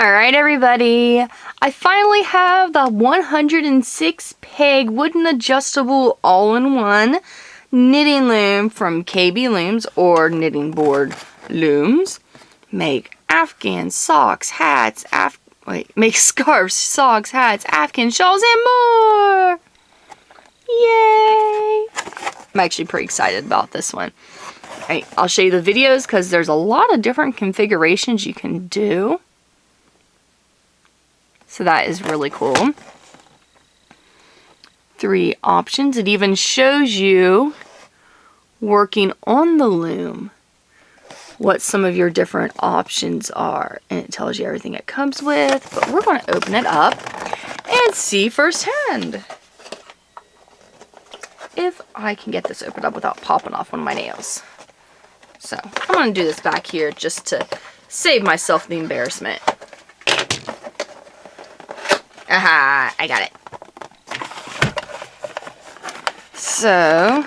Alright everybody, I finally have the 106 peg wooden adjustable all-in-one knitting loom from KB Looms or Knitting Board Looms. Make Afghan socks, hats, make scarves, socks, hats, Afghan shawls, and more! Yay! I'm actually pretty excited about this one. Alright, I'll show you the videos because there's a lot of different configurations you can do. So that is really cool. 3 options. It even shows you working on the loom what some of your different options are. And it tells you everything it comes with. But we're going to open it up and see firsthand if I can get this opened up without popping off one of my nails. So I'm going to do this back here just to save myself the embarrassment. Aha, I got it. So,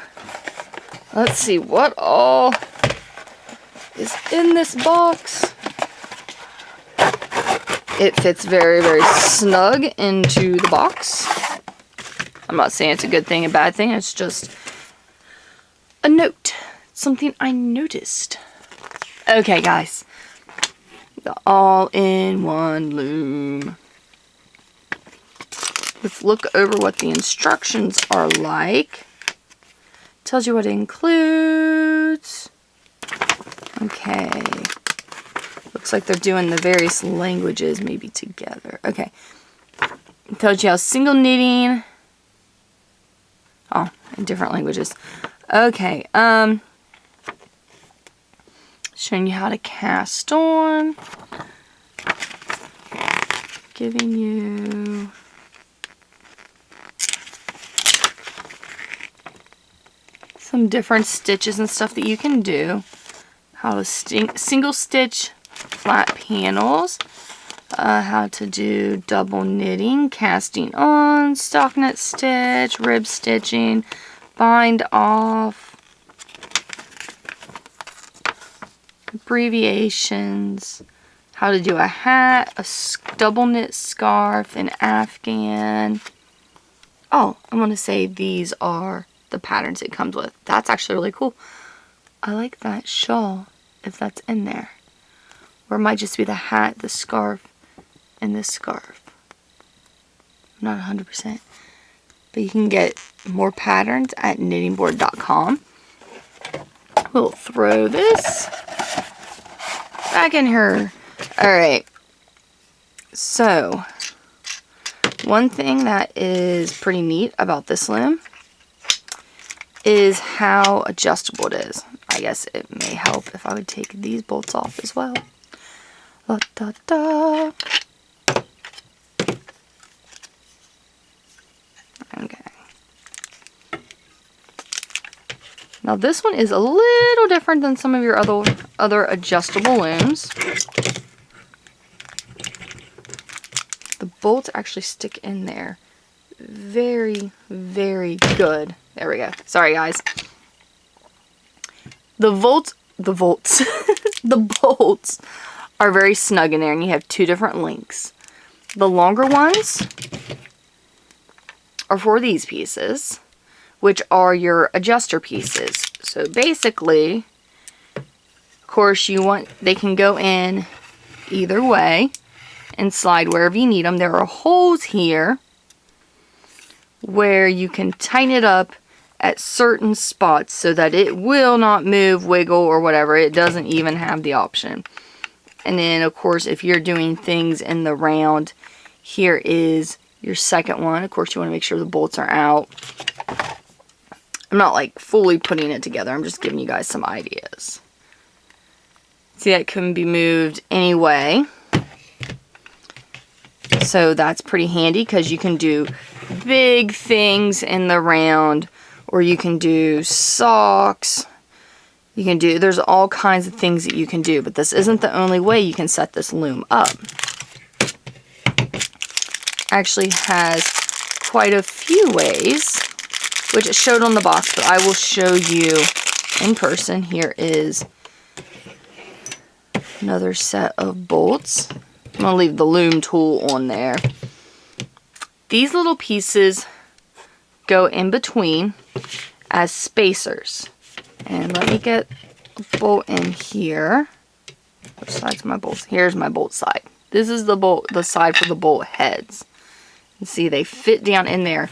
let's see what all is in this box. It fits very, very snug into the box. I'm not saying it's a good thing, a bad thing. It's just a note. Something I noticed. Okay, guys. The all-in-one loom. Let's look over what the instructions are like. Tells you what it includes. Okay. Looks like they're doing the various languages maybe together. Okay. It tells you how single knitting. Oh, in different languages. Okay. Showing you how to cast on. Giving you some different stitches and stuff that you can do. How to single stitch flat panels. How to do double knitting, casting on, stockinette stitch, rib stitching, bind off, abbreviations, how to do a hat, a double knit scarf, an Afghan. Oh, I'm going to say these are the patterns it comes with. That's actually really cool. I like that shawl, if that's in there. Or it might just be the hat, the scarf, and this scarf. I'm not 100%. But you can get more patterns at knittingboard.com. We'll throw this back in here. Alright. So, one thing that is pretty neat about this loom is how adjustable it is. I guess it may help if I would take these bolts off as well. La, da, da. Okay. Now this one is a little different than some of your other adjustable looms. The bolts actually stick in there. Very, very good. There we go. Sorry, guys. The bolts are very snug in there, and you have 2 different lengths. The longer ones are for these pieces, which are your adjuster pieces. So basically, of course, they can go in either way and slide wherever you need them. There are holes here where you can tighten it up at certain spots so that it will not move, wiggle, or whatever. It doesn't even have the option. And then, of course, if you're doing things in the round, here is your second one. Of course, you want to make sure the bolts are out. I'm not like fully putting it together. I'm just giving you guys some ideas. See, that can be moved anyway. So that's pretty handy because you can do big things in the round, or you can do socks. There's all kinds of things that you can do, but this isn't the only way you can set this loom up. Actually has quite a few ways, which it showed on the box, but I will show you in person. Here is another set of bolts. I'm going to leave the loom tool on there. These little pieces go in between as spacers. And let me get a bolt in here. Which side's my bolt? Here's my bolt side. This is the side for the bolt heads. You see, they fit down in there.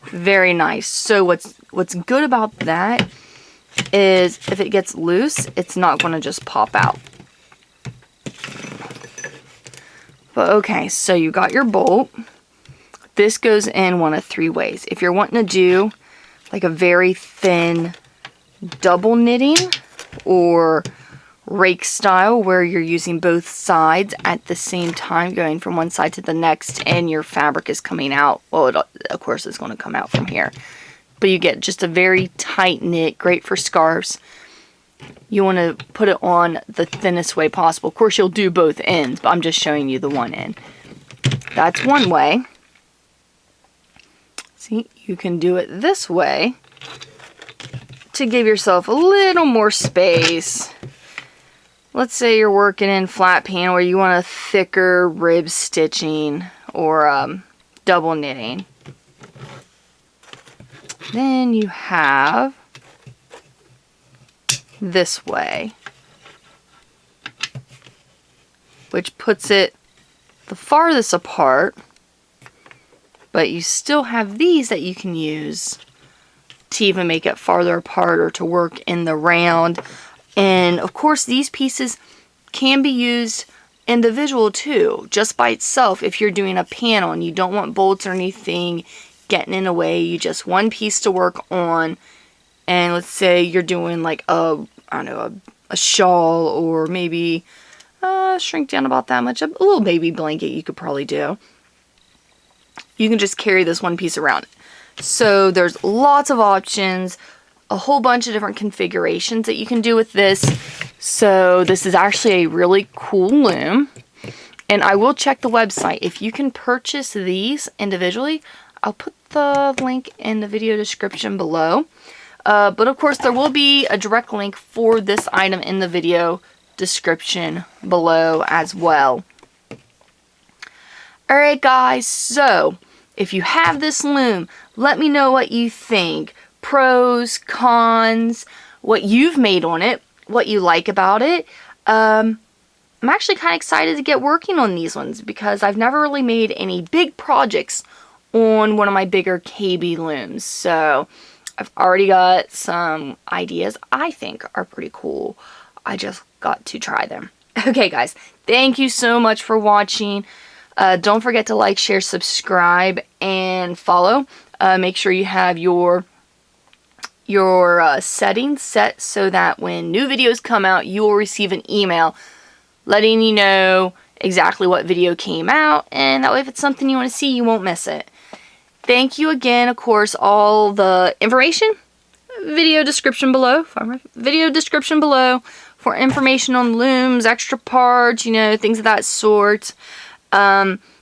Very nice. So what's good about that is if it gets loose, it's not going to just pop out. But okay, so you got your bolt. This goes in one of 3 ways. If you're wanting to do like a very thin double knitting or rake style where you're using both sides at the same time, going from one side to the next, and your fabric is coming out. Well, of course it's going to come out from here. But you get just a very tight knit, great for scarves. You want to put it on the thinnest way possible. Of course, you'll do both ends, but I'm just showing you the one end. That's one way. See, you can do it this way to give yourself a little more space. Let's say you're working in flat panel where you want a thicker rib stitching or double knitting. Then you have this way, which puts it the farthest apart, but you still have these that you can use to even make it farther apart or to work in the round. And of course these pieces can be used individual too, just by itself. If you're doing a panel and you don't want bolts or anything getting in the way, you just one piece to work on. And let's say you're doing like a shawl, or maybe shrink down about that much, a little baby blanket you could probably do. You can just carry this one piece around. So there's lots of options, a whole bunch of different configurations that you can do with this. So this is actually a really cool loom. And I will check the website. If you can purchase these individually, I'll put the link in the video description below. But of course there will be a direct link for this item in the video description below as well. Alright guys, so if you have this loom, let me know what you think. Pros, cons, what you've made on it, what you like about it. I'm actually kind of excited to get working on these ones because I've never really made any big projects on one of my bigger KB looms. So I've already got some ideas I think are pretty cool. I just got to try them. Okay guys, thank you so much for watching. Don't forget to like, share, subscribe, and follow. Make sure you have your settings set so that when new videos come out, you will receive an email letting you know exactly what video came out, and that way if it's something you want to see, you won't miss it. Thank you again. Of course, all the information, video description below for information on looms, extra parts, things of that sort.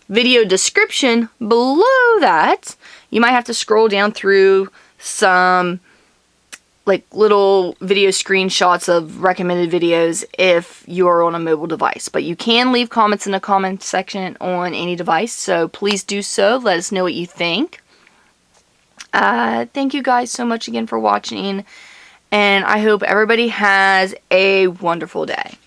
Video description below that, you might have to scroll down through some like little video screenshots of recommended videos if you're on a mobile device. But you can leave comments in the comment section on any device, so please do so. Let us know what you think. Thank you guys so much again for watching, and I hope everybody has a wonderful day.